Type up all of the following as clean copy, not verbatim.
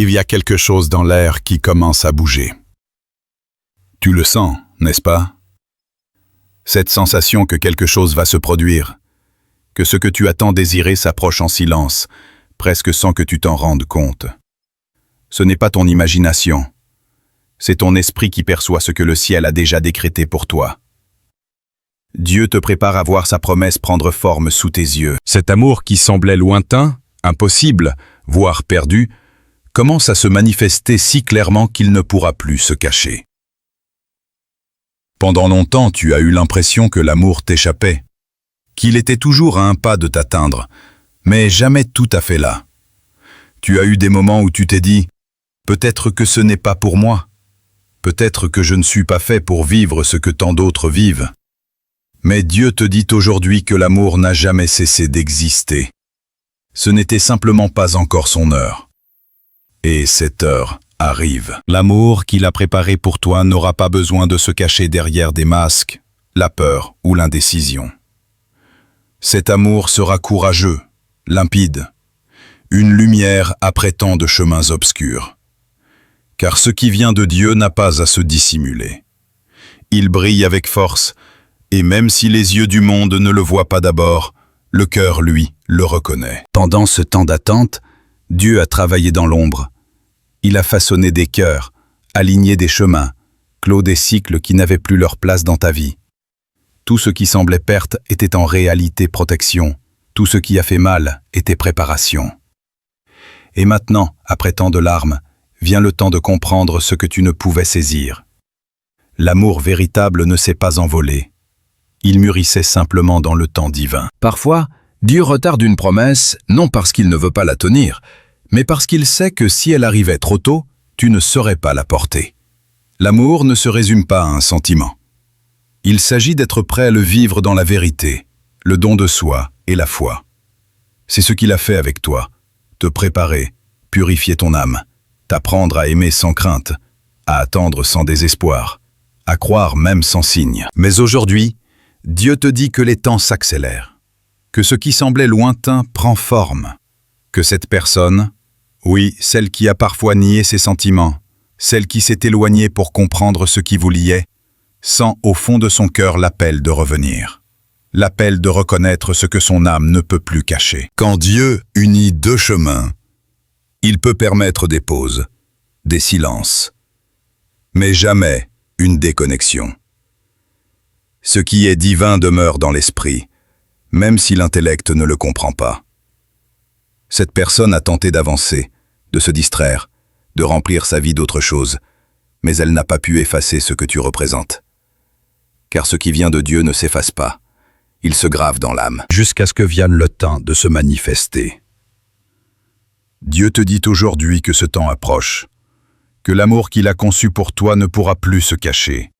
Il y a quelque chose dans l'air qui commence à bouger. Tu le sens, n'est-ce pas? Cette sensation que quelque chose va se produire, que ce que tu as tant désiré s'approche en silence, presque sans que tu t'en rendes compte. Ce n'est pas ton imagination, c'est ton esprit qui perçoit ce que le ciel a déjà décrété pour toi. Dieu te prépare à voir sa promesse prendre forme sous tes yeux. Cet amour qui semblait lointain, impossible, voire perdu, commence à se manifester si clairement qu'il ne pourra plus se cacher. Pendant longtemps, tu as eu l'impression que l'amour t'échappait, qu'il était toujours à un pas de t'atteindre, mais jamais tout à fait là. Tu as eu des moments où tu t'es dit « Peut-être que ce n'est pas pour moi. Peut-être que je ne suis pas fait pour vivre ce que tant d'autres vivent. » Mais Dieu te dit aujourd'hui que l'amour n'a jamais cessé d'exister. Ce n'était simplement pas encore son heure. Et cette heure arrive. L'amour qu'il a préparé pour toi n'aura pas besoin de se cacher derrière des masques, la peur ou l'indécision. Cet amour sera courageux, limpide, une lumière après tant de chemins obscurs. Car ce qui vient de Dieu n'a pas à se dissimuler. Il brille avec force, et même si les yeux du monde ne le voient pas d'abord, le cœur, lui, le reconnaît. Pendant ce temps d'attente, Dieu a travaillé dans l'ombre. Il a façonné des cœurs, aligné des chemins, clos des cycles qui n'avaient plus leur place dans ta vie. Tout ce qui semblait perte était en réalité protection. Tout ce qui a fait mal était préparation. Et maintenant, après tant de larmes, vient le temps de comprendre ce que tu ne pouvais saisir. L'amour véritable ne s'est pas envolé. Il mûrissait simplement dans le temps divin. Parfois, Dieu retarde une promesse, non parce qu'il ne veut pas la tenir, mais parce qu'il sait que si elle arrivait trop tôt, tu ne saurais pas la porter. L'amour ne se résume pas à un sentiment. Il s'agit d'être prêt à le vivre dans la vérité, le don de soi et la foi. C'est ce qu'il a fait avec toi, te préparer, purifier ton âme, t'apprendre à aimer sans crainte, à attendre sans désespoir, à croire même sans signe. Mais aujourd'hui, Dieu te dit que les temps s'accélèrent, que ce qui semblait lointain prend forme, que cette personne, oui, celle qui a parfois nié ses sentiments, celle qui s'est éloignée pour comprendre ce qui vous liait, sent au fond de son cœur l'appel de revenir, l'appel de reconnaître ce que son âme ne peut plus cacher. Quand Dieu unit deux chemins, il peut permettre des pauses, des silences, mais jamais une déconnexion. Ce qui est divin demeure dans l'esprit, même si l'intellect ne le comprend pas. Cette personne a tenté d'avancer, de se distraire, de remplir sa vie d'autre chose, mais elle n'a pas pu effacer ce que tu représentes. Car ce qui vient de Dieu ne s'efface pas, il se grave dans l'âme. Jusqu'à ce que vienne le temps de se manifester. Dieu te dit aujourd'hui que ce temps approche, que l'amour qu'il a conçu pour toi ne pourra plus se cacher.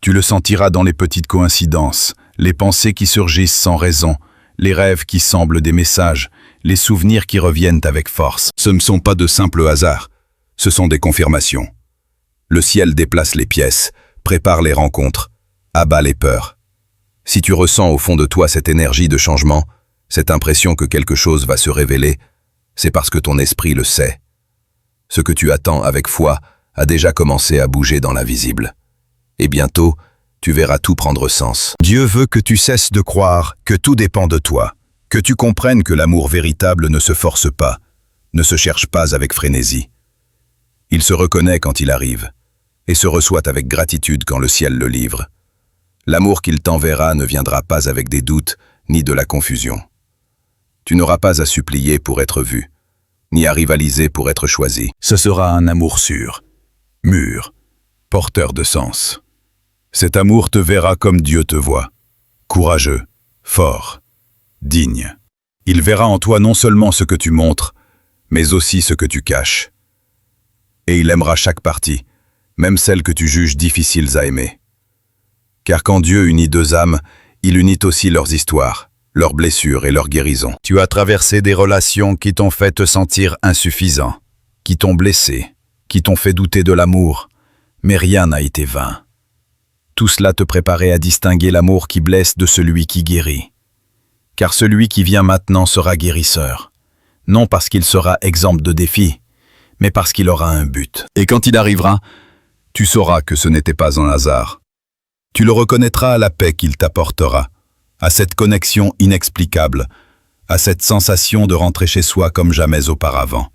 Tu le sentiras dans les petites coïncidences, les pensées qui surgissent sans raison, les rêves qui semblent des messages, les souvenirs qui reviennent avec force. Ce ne sont pas de simples hasards, ce sont des confirmations. Le ciel déplace les pièces, prépare les rencontres, abat les peurs. Si tu ressens au fond de toi cette énergie de changement, cette impression que quelque chose va se révéler, c'est parce que ton esprit le sait. Ce que tu attends avec foi a déjà commencé à bouger dans l'invisible. Et bientôt, tu verras tout prendre sens. Dieu veut que tu cesses de croire que tout dépend de toi, que tu comprennes que l'amour véritable ne se force pas, ne se cherche pas avec frénésie. Il se reconnaît quand il arrive, et se reçoit avec gratitude quand le ciel le livre. L'amour qu'il t'enverra ne viendra pas avec des doutes, ni de la confusion. Tu n'auras pas à supplier pour être vu, ni à rivaliser pour être choisi. Ce sera un amour sûr, mûr, porteur de sens. Cet amour te verra comme Dieu te voit, courageux, fort, digne. Il verra en toi non seulement ce que tu montres, mais aussi ce que tu caches. Et il aimera chaque partie, même celles que tu juges difficiles à aimer. Car quand Dieu unit deux âmes, il unit aussi leurs histoires, leurs blessures et leurs guérisons. Tu as traversé des relations qui t'ont fait te sentir insuffisant, qui t'ont blessé, qui t'ont fait douter de l'amour, mais rien n'a été vain. Tout cela te préparait à distinguer l'amour qui blesse de celui qui guérit. Car celui qui vient maintenant sera guérisseur, non parce qu'il sera exempt de défis, mais parce qu'il aura un but. Et quand il arrivera, tu sauras que ce n'était pas un hasard. Tu le reconnaîtras à la paix qu'il t'apportera, à cette connexion inexplicable, à cette sensation de rentrer chez soi comme jamais auparavant.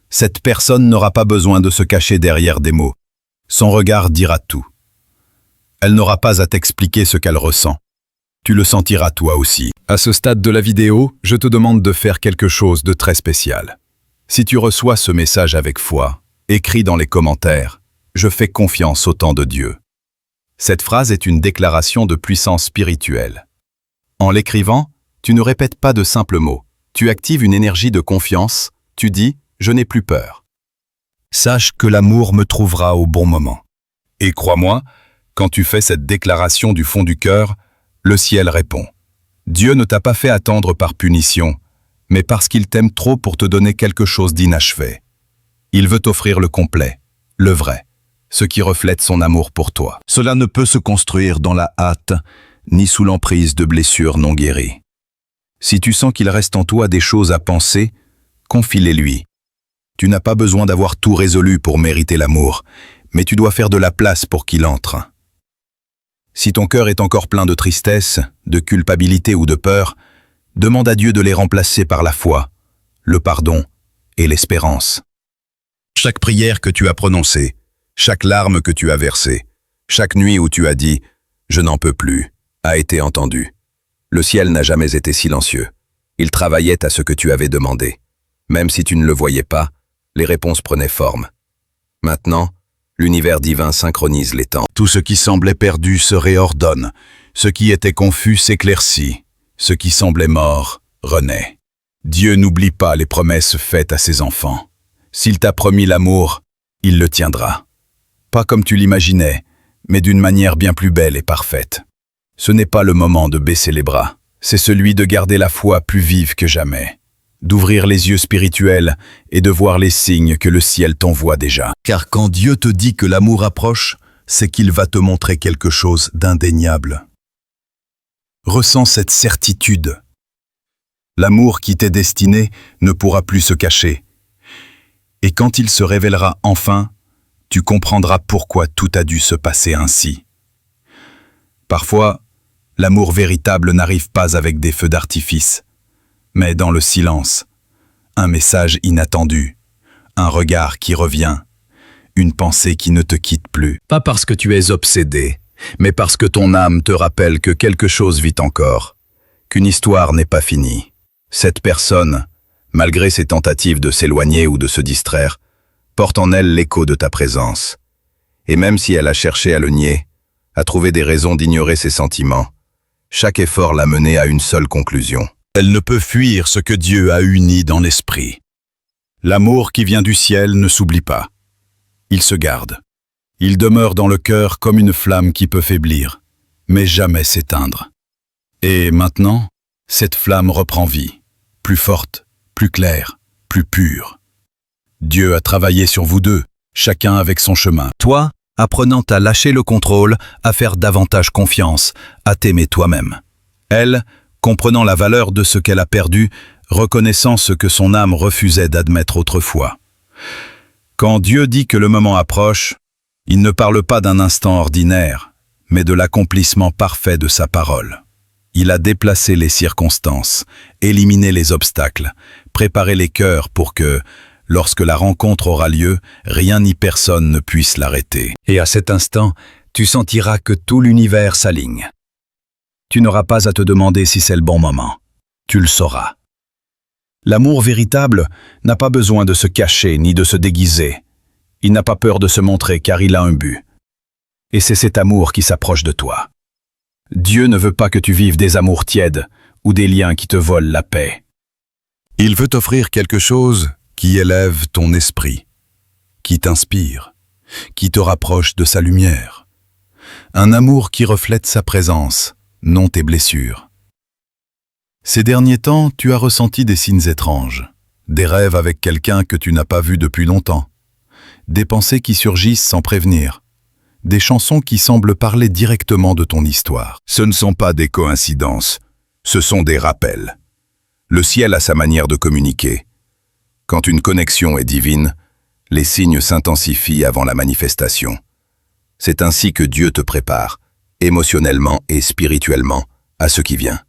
Cette personne n'aura pas besoin de se cacher derrière des mots. Son regard dira tout. Elle n'aura pas à t'expliquer ce qu'elle ressent. Tu le sentiras toi aussi. À ce stade de la vidéo, je te demande de faire quelque chose de très spécial. Si tu reçois ce message avec foi, écris dans les commentaires « Je fais confiance au temps de Dieu ». Cette phrase est une déclaration de puissance spirituelle. En l'écrivant, tu ne répètes pas de simples mots. Tu actives une énergie de confiance, tu dis « Je n'ai plus peur ». Sache que l'amour me trouvera au bon moment. Et crois-moi, quand tu fais cette déclaration du fond du cœur, le ciel répond. Dieu ne t'a pas fait attendre par punition, mais parce qu'il t'aime trop pour te donner quelque chose d'inachevé. Il veut t'offrir le complet, le vrai, ce qui reflète son amour pour toi. Cela ne peut se construire dans la hâte, ni sous l'emprise de blessures non guéries. Si tu sens qu'il reste en toi des choses à penser, confie-les-lui. Tu n'as pas besoin d'avoir tout résolu pour mériter l'amour, mais tu dois faire de la place pour qu'il entre. Si ton cœur est encore plein de tristesse, de culpabilité ou de peur, demande à Dieu de les remplacer par la foi, le pardon et l'espérance. Chaque prière que tu as prononcée, chaque larme que tu as versée, chaque nuit où tu as dit « Je n'en peux plus » a été entendue. Le ciel n'a jamais été silencieux. Il travaillait à ce que tu avais demandé. Même si tu ne le voyais pas, les réponses prenaient forme. Maintenant, l'univers divin synchronise les temps. Tout ce qui semblait perdu se réordonne. Ce qui était confus s'éclaircit. Ce qui semblait mort renaît. Dieu n'oublie pas les promesses faites à ses enfants. S'il t'a promis l'amour, il le tiendra. Pas comme tu l'imaginais, mais d'une manière bien plus belle et parfaite. Ce n'est pas le moment de baisser les bras. C'est celui de garder la foi plus vive que jamais. D'ouvrir les yeux spirituels et de voir les signes que le ciel t'envoie déjà. Car quand Dieu te dit que l'amour approche, c'est qu'il va te montrer quelque chose d'indéniable. Ressens cette certitude. L'amour qui t'est destiné ne pourra plus se cacher. Et quand il se révélera enfin, tu comprendras pourquoi tout a dû se passer ainsi. Parfois, l'amour véritable n'arrive pas avec des feux d'artifice, mais dans le silence, un message inattendu, un regard qui revient, une pensée qui ne te quitte plus. Pas parce que tu es obsédé, mais parce que ton âme te rappelle que quelque chose vit encore, qu'une histoire n'est pas finie. Cette personne, malgré ses tentatives de s'éloigner ou de se distraire, porte en elle l'écho de ta présence. Et même si elle a cherché à le nier, à trouver des raisons d'ignorer ses sentiments, chaque effort l'a menée à une seule conclusion. Elle ne peut fuir ce que Dieu a uni dans l'esprit. L'amour qui vient du ciel ne s'oublie pas. Il se garde. Il demeure dans le cœur comme une flamme qui peut faiblir, mais jamais s'éteindre. Et maintenant, cette flamme reprend vie, plus forte, plus claire, plus pure. Dieu a travaillé sur vous deux, chacun avec son chemin. Toi, apprenant à lâcher le contrôle, à faire davantage confiance, à t'aimer toi-même. Elle, comprenant la valeur de ce qu'elle a perdu, reconnaissant ce que son âme refusait d'admettre autrefois. Quand Dieu dit que le moment approche, il ne parle pas d'un instant ordinaire, mais de l'accomplissement parfait de sa parole. Il a déplacé les circonstances, éliminé les obstacles, préparé les cœurs pour que, lorsque la rencontre aura lieu, rien ni personne ne puisse l'arrêter. Et à cet instant, tu sentiras que tout l'univers s'aligne. Tu n'auras pas à te demander si c'est le bon moment. Tu le sauras. L'amour véritable n'a pas besoin de se cacher ni de se déguiser. Il n'a pas peur de se montrer car il a un but. Et c'est cet amour qui s'approche de toi. Dieu ne veut pas que tu vives des amours tièdes ou des liens qui te volent la paix. Il veut t'offrir quelque chose qui élève ton esprit, qui t'inspire, qui te rapproche de sa lumière. Un amour qui reflète sa présence, non tes blessures. Ces derniers temps, tu as ressenti des signes étranges, des rêves avec quelqu'un que tu n'as pas vu depuis longtemps, des pensées qui surgissent sans prévenir, des chansons qui semblent parler directement de ton histoire. Ce ne sont pas des coïncidences, ce sont des rappels. Le ciel a sa manière de communiquer. Quand une connexion est divine, Les signes s'intensifient avant la manifestation. C'est ainsi que Dieu te prépare, émotionnellement et spirituellement, à ce qui vient.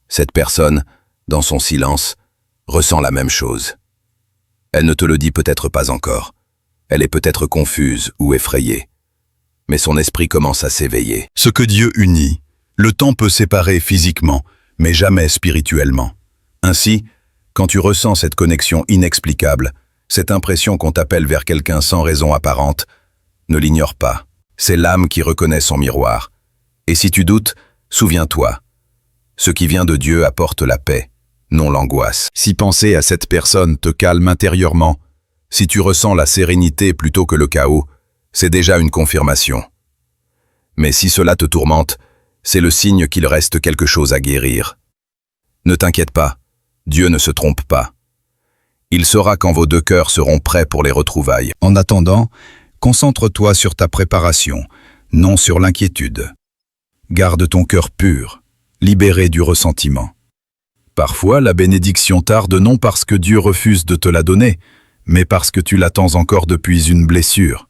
Cette personne, dans son silence, ressent la même chose. Elle ne te le dit peut-être pas encore. Elle est peut-être confuse ou effrayée. Mais son esprit commence à s'éveiller. Ce que Dieu unit, le temps peut séparer physiquement, mais jamais spirituellement. Ainsi, quand tu ressens cette connexion inexplicable, cette impression qu'on t'appelle vers quelqu'un sans raison apparente, ne l'ignore pas. C'est l'âme qui reconnaît son miroir. Et si tu doutes, souviens-toi. Ce qui vient de Dieu apporte la paix, non l'angoisse. Si penser à cette personne te calme intérieurement, si tu ressens la sérénité plutôt que le chaos, c'est déjà une confirmation. Mais si cela te tourmente, c'est le signe qu'il reste quelque chose à guérir. Ne t'inquiète pas, Dieu ne se trompe pas. Il saura quand vos deux cœurs seront prêts pour les retrouvailles. En attendant, concentre-toi sur ta préparation, non sur l'inquiétude. Garde ton cœur pur, libéré du ressentiment. Parfois, la bénédiction tarde non parce que Dieu refuse de te la donner, mais parce que tu l'attends encore depuis une blessure.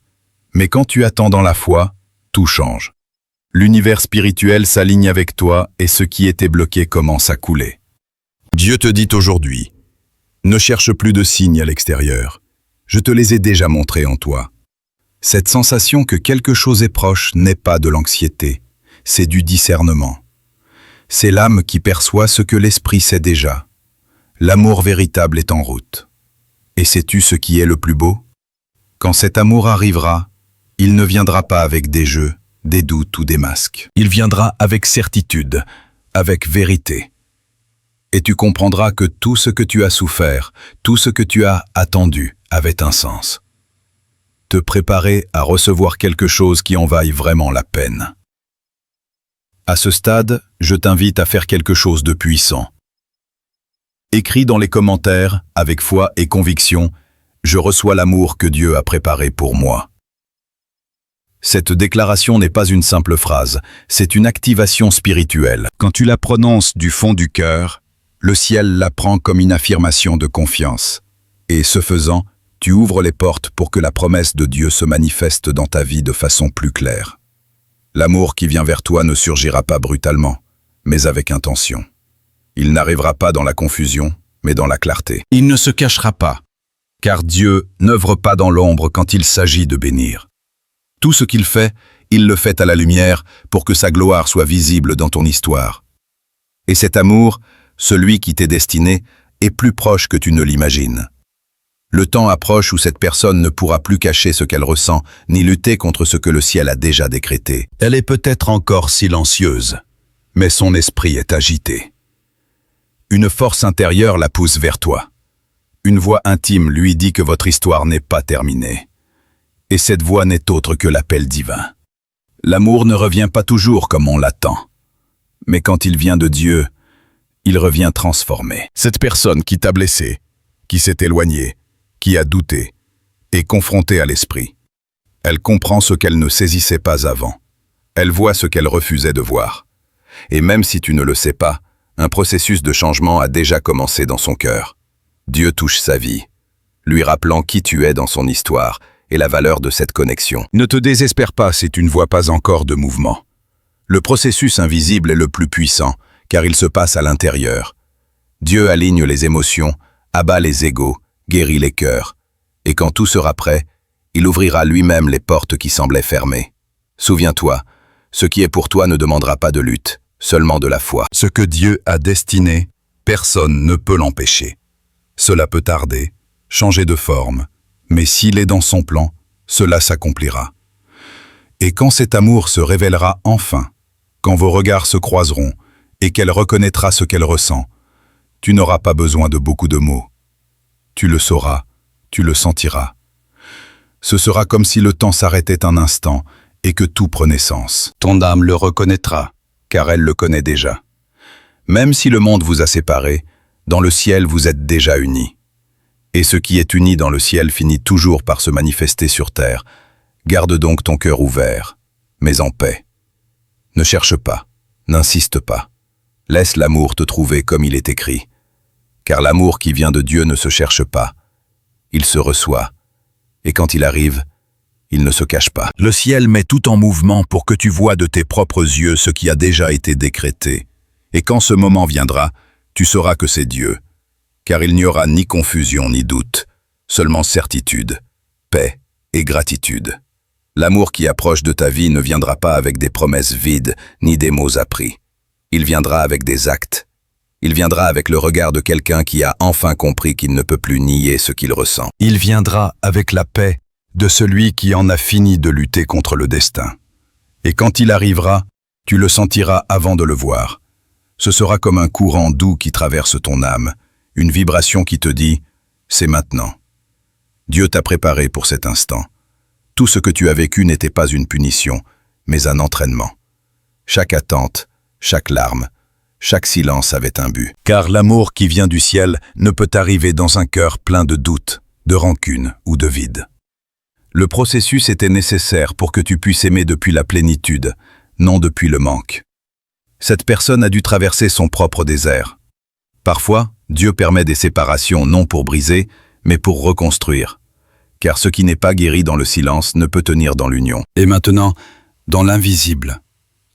Mais quand tu attends dans la foi, tout change. L'univers spirituel s'aligne avec toi et ce qui était bloqué commence à couler. Dieu te dit aujourd'hui, ne cherche plus de signes à l'extérieur. Je te les ai déjà montrés en toi. Cette sensation que quelque chose est proche n'est pas de l'anxiété, c'est du discernement. C'est l'âme qui perçoit ce que l'esprit sait déjà. L'amour véritable est en route. Et sais-tu ce qui est le plus beau? Quand cet amour arrivera, il ne viendra pas avec des jeux, des doutes ou des masques. Il viendra avec certitude, avec vérité. Et tu comprendras que tout ce que tu as souffert, tout ce que tu as attendu, avait un sens. Te préparer à recevoir quelque chose qui en vaille vraiment la peine. À ce stade, je t'invite à faire quelque chose de puissant. Écris dans les commentaires, avec foi et conviction, « Je reçois l'amour que Dieu a préparé pour moi ». Cette déclaration n'est pas une simple phrase, c'est une activation spirituelle. Quand tu la prononces du fond du cœur, le ciel la prend comme une affirmation de confiance. Et ce faisant, tu ouvres les portes pour que la promesse de Dieu se manifeste dans ta vie de façon plus claire. L'amour qui vient vers toi ne surgira pas brutalement, mais avec intention. Il n'arrivera pas dans la confusion, mais dans la clarté. Il ne se cachera pas, car Dieu n'œuvre pas dans l'ombre quand il s'agit de bénir. Tout ce qu'il fait, il le fait à la lumière pour que sa gloire soit visible dans ton histoire. Et cet amour, celui qui t'est destiné, est plus proche que tu ne l'imagines. Le temps approche où cette personne ne pourra plus cacher ce qu'elle ressent, ni lutter contre ce que le ciel a déjà décrété. Elle est peut-être encore silencieuse, mais son esprit est agité. Une force intérieure la pousse vers toi. Une voix intime lui dit que votre histoire n'est pas terminée. Et cette voix n'est autre que l'appel divin. L'amour ne revient pas toujours comme on l'attend. Mais quand il vient de Dieu, il revient transformé. Cette personne qui t'a blessé, qui s'est éloignée, qui a douté, est confrontée à l'esprit. Elle comprend ce qu'elle ne saisissait pas avant. Elle voit ce qu'elle refusait de voir. Et même si tu ne le sais pas, un processus de changement a déjà commencé dans son cœur. Dieu touche sa vie, lui rappelant qui tu es dans son histoire et la valeur de cette connexion. Ne te désespère pas si tu ne vois pas encore de mouvement. Le processus invisible est le plus puissant, car il se passe à l'intérieur. Dieu aligne les émotions, abat les égos, guérit les cœurs. Et quand tout sera prêt, il ouvrira lui-même les portes qui semblaient fermées. Souviens-toi, ce qui est pour toi ne demandera pas de lutte, seulement de la foi. Ce que Dieu a destiné, personne ne peut l'empêcher. Cela peut tarder, changer de forme, mais s'il est dans son plan, cela s'accomplira. Et quand cet amour se révélera enfin, quand vos regards se croiseront et qu'elle reconnaîtra ce qu'elle ressent, tu n'auras pas besoin de beaucoup de mots. Tu le sauras, tu le sentiras. Ce sera comme si le temps s'arrêtait un instant et que tout prenait sens. Ton âme le reconnaîtra, car elle le connaît déjà. Même si le monde vous a séparés, dans le ciel vous êtes déjà unis. Et ce qui est uni dans le ciel finit toujours par se manifester sur terre. Garde donc ton cœur ouvert, mais en paix. Ne cherche pas, n'insiste pas. Laisse l'amour te trouver comme il est écrit. Car l'amour qui vient de Dieu ne se cherche pas. Il se reçoit. Et quand il arrive, il ne se cache pas. Le ciel met tout en mouvement pour que tu vois de tes propres yeux ce qui a déjà été décrété. Et quand ce moment viendra, tu sauras que c'est Dieu. Car il n'y aura ni confusion ni doute, seulement certitude, paix et gratitude. L'amour qui approche de ta vie ne viendra pas avec des promesses vides ni des mots appris. Il viendra avec des actes. Il viendra avec le regard de quelqu'un qui a enfin compris qu'il ne peut plus nier ce qu'il ressent. Il viendra avec la paix de celui qui en a fini de lutter contre le destin. Et quand il arrivera, tu le sentiras avant de le voir. Ce sera comme un courant doux qui traverse ton âme, une vibration qui te dit « c'est maintenant ». Dieu t'a préparé pour cet instant. Tout ce que tu as vécu n'était pas une punition, mais un entraînement. Chaque attente, chaque larme, chaque silence avait un but. Car l'amour qui vient du ciel ne peut arriver dans un cœur plein de doutes, de rancune ou de vide. Le processus était nécessaire pour que tu puisses aimer depuis la plénitude, non depuis le manque. Cette personne a dû traverser son propre désert. Parfois, Dieu permet des séparations non pour briser, mais pour reconstruire. Car ce qui n'est pas guéri dans le silence ne peut tenir dans l'union. Et maintenant, dans l'invisible,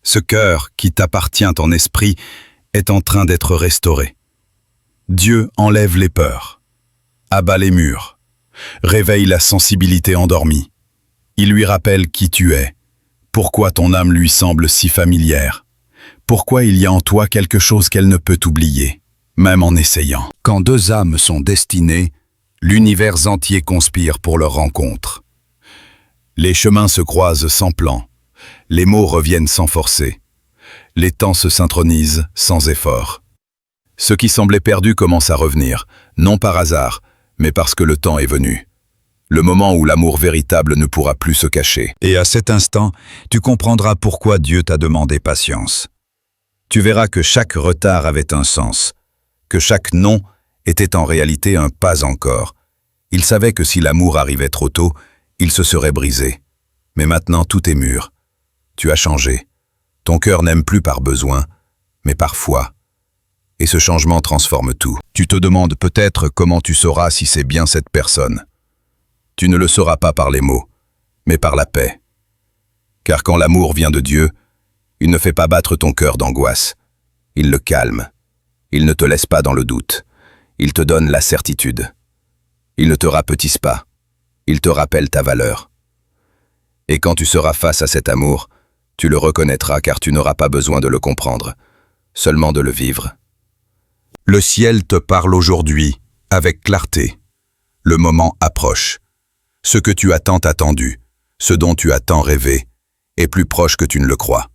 ce cœur qui t'appartient en esprit est en train d'être restauré. Dieu enlève les peurs, abat les murs, réveille la sensibilité endormie. Il lui rappelle qui tu es, pourquoi ton âme lui semble si familière, pourquoi il y a en toi quelque chose qu'elle ne peut oublier, même en essayant. Quand deux âmes sont destinées, l'univers entier conspire pour leur rencontre. Les chemins se croisent sans plan, les mots reviennent sans forcer, les temps se synchronisent sans effort. Ce qui semblait perdu commence à revenir, non par hasard, mais parce que le temps est venu. Le moment où l'amour véritable ne pourra plus se cacher. Et à cet instant, tu comprendras pourquoi Dieu t'a demandé patience. Tu verras que chaque retard avait un sens, que chaque non était en réalité un pas encore. Il savait que si l'amour arrivait trop tôt, il se serait brisé. Mais maintenant tout est mûr. Tu as changé. Ton cœur n'aime plus par besoin, mais par foi. Et ce changement transforme tout. Tu te demandes peut-être comment tu sauras si c'est bien cette personne. Tu ne le sauras pas par les mots, mais par la paix. Car quand l'amour vient de Dieu, il ne fait pas battre ton cœur d'angoisse. Il le calme. Il ne te laisse pas dans le doute. Il te donne la certitude. Il ne te rapetisse pas. Il te rappelle ta valeur. Et quand tu seras face à cet amour, tu le reconnaîtras car tu n'auras pas besoin de le comprendre, seulement de le vivre. Le ciel te parle aujourd'hui, avec clarté. Le moment approche. Ce que tu as tant attendu, ce dont tu as tant rêvé, est plus proche que tu ne le crois.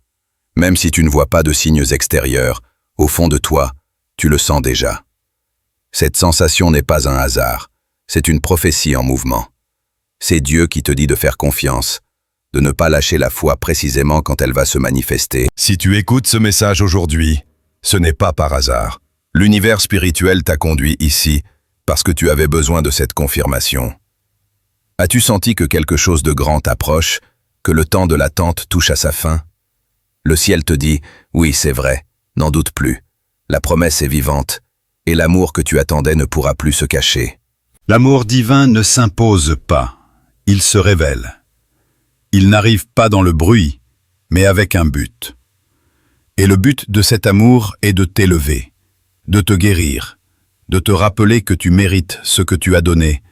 Même si tu ne vois pas de signes extérieurs, au fond de toi, tu le sens déjà. Cette sensation n'est pas un hasard, c'est une prophétie en mouvement. C'est Dieu qui te dit de faire confiance, de ne pas lâcher la foi précisément quand elle va se manifester. Si tu écoutes ce message aujourd'hui, ce n'est pas par hasard. L'univers spirituel t'a conduit ici parce que tu avais besoin de cette confirmation. As-tu senti que quelque chose de grand t'approche, que le temps de l'attente touche à sa fin? Le ciel te dit, oui, c'est vrai, n'en doute plus. La promesse est vivante, et l'amour que tu attendais ne pourra plus se cacher. L'amour divin ne s'impose pas, il se révèle. Il n'arrive pas dans le bruit, mais avec un but. Et le but de cet amour est de t'élever, de te guérir, de te rappeler que tu mérites ce que tu as donné,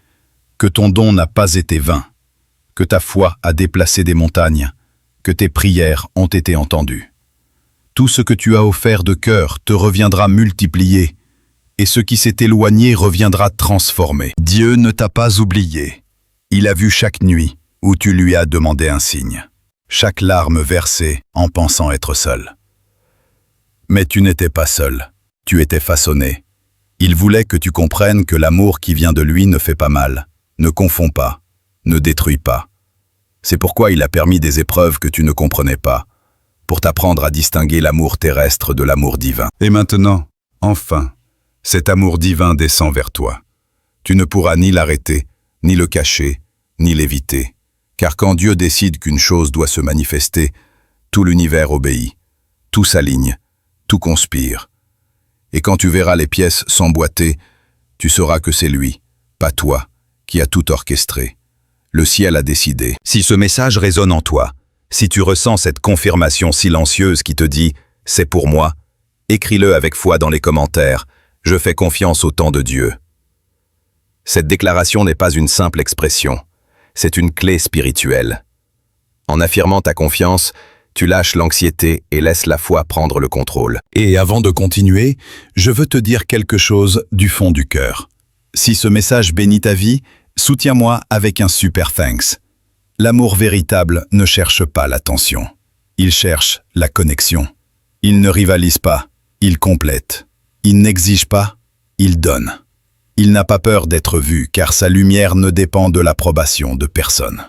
que ton don n'a pas été vain, que ta foi a déplacé des montagnes, que tes prières ont été entendues. Tout ce que tu as offert de cœur te reviendra multiplié, et ce qui s'est éloigné reviendra transformé. Dieu ne t'a pas oublié. Il a vu chaque nuit où tu lui as demandé un signe, chaque larme versée en pensant être seul. Mais tu n'étais pas seul, tu étais façonné. Il voulait que tu comprennes que l'amour qui vient de lui ne fait pas mal, ne confond pas, ne détruit pas. C'est pourquoi il a permis des épreuves que tu ne comprenais pas, pour t'apprendre à distinguer l'amour terrestre de l'amour divin. Et maintenant, enfin, cet amour divin descend vers toi. Tu ne pourras ni l'arrêter, ni le cacher, ni l'éviter. Car quand Dieu décide qu'une chose doit se manifester, tout l'univers obéit, tout s'aligne, tout conspire. Et quand tu verras les pièces s'emboîter, tu sauras que c'est lui, pas toi, qui a tout orchestré. Le ciel a décidé. Si ce message résonne en toi, si tu ressens cette confirmation silencieuse qui te dit « c'est pour moi », écris-le avec foi dans les commentaires « je fais confiance au temps de Dieu ». Cette déclaration n'est pas une simple expression, c'est une clé spirituelle. En affirmant ta confiance, tu lâches l'anxiété et laisses la foi prendre le contrôle. Et avant de continuer, je veux te dire quelque chose du fond du cœur. Si ce message bénit ta vie, soutiens-moi avec un super thanks. L'amour véritable ne cherche pas l'attention. Il cherche la connexion. Il ne rivalise pas, il complète. Il n'exige pas, il donne. Il n'a pas peur d'être vu car sa lumière ne dépend de l'approbation de personne.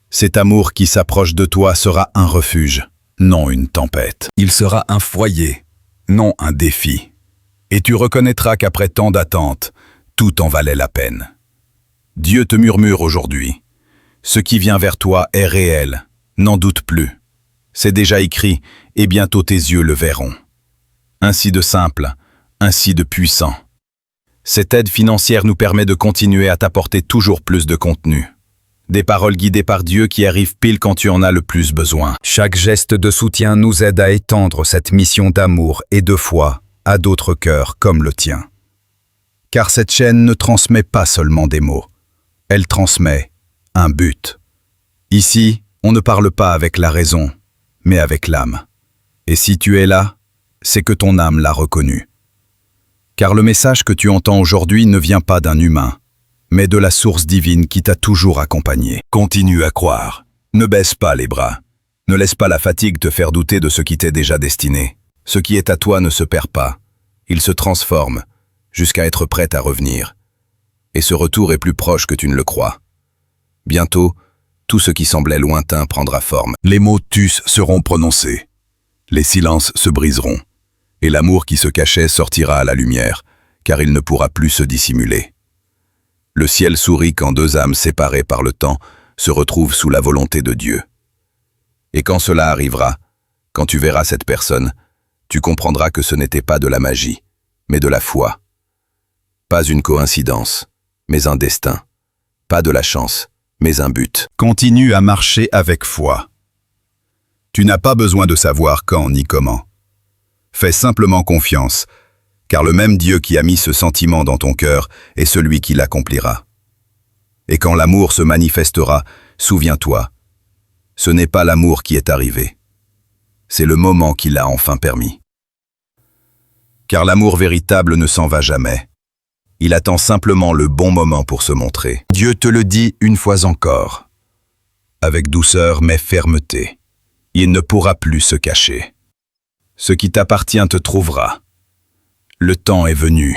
Cet amour qui s'approche de toi sera un refuge, non une tempête. Il sera un foyer, non un défi. Et tu reconnaîtras qu'après tant d'attentes, tout en valait la peine. Dieu te murmure aujourd'hui. Ce qui vient vers toi est réel, n'en doute plus. C'est déjà écrit et bientôt tes yeux le verront. Ainsi de simple, ainsi de puissant. Cette aide financière nous permet de continuer à t'apporter toujours plus de contenu. Des paroles guidées par Dieu qui arrivent pile quand tu en as le plus besoin. Chaque geste de soutien nous aide à étendre cette mission d'amour et de foi à d'autres cœurs comme le tien. Car cette chaîne ne transmet pas seulement des mots. Elle transmet un but. Ici, on ne parle pas avec la raison, mais avec l'âme. Et si tu es là, c'est que ton âme l'a reconnu. Car le message que tu entends aujourd'hui ne vient pas d'un humain, mais de la source divine qui t'a toujours accompagné. Continue à croire. Ne baisse pas les bras. Ne laisse pas la fatigue te faire douter de ce qui t'est déjà destiné. Ce qui est à toi ne se perd pas. Il se transforme, jusqu'à être prêt à revenir. Et ce retour est plus proche que tu ne le crois. Bientôt, tout ce qui semblait lointain prendra forme. Les mots tus seront prononcés. Les silences se briseront. Et l'amour qui se cachait sortira à la lumière, car il ne pourra plus se dissimuler. Le ciel sourit quand deux âmes séparées par le temps se retrouvent sous la volonté de Dieu. Et quand cela arrivera, quand tu verras cette personne, tu comprendras que ce n'était pas de la magie, mais de la foi. Pas une coïncidence, mais un destin. Pas de la chance, mais un but. Continue à marcher avec foi. Tu n'as pas besoin de savoir quand ni comment. Fais simplement confiance, car le même Dieu qui a mis ce sentiment dans ton cœur est celui qui l'accomplira. Et quand l'amour se manifestera, souviens-toi, ce n'est pas l'amour qui est arrivé. C'est le moment qui l'a enfin permis. Car l'amour véritable ne s'en va jamais. Il attend simplement le bon moment pour se montrer. Dieu te le dit une fois encore, avec douceur mais fermeté. Il ne pourra plus se cacher. Ce qui t'appartient te trouvera. Le temps est venu.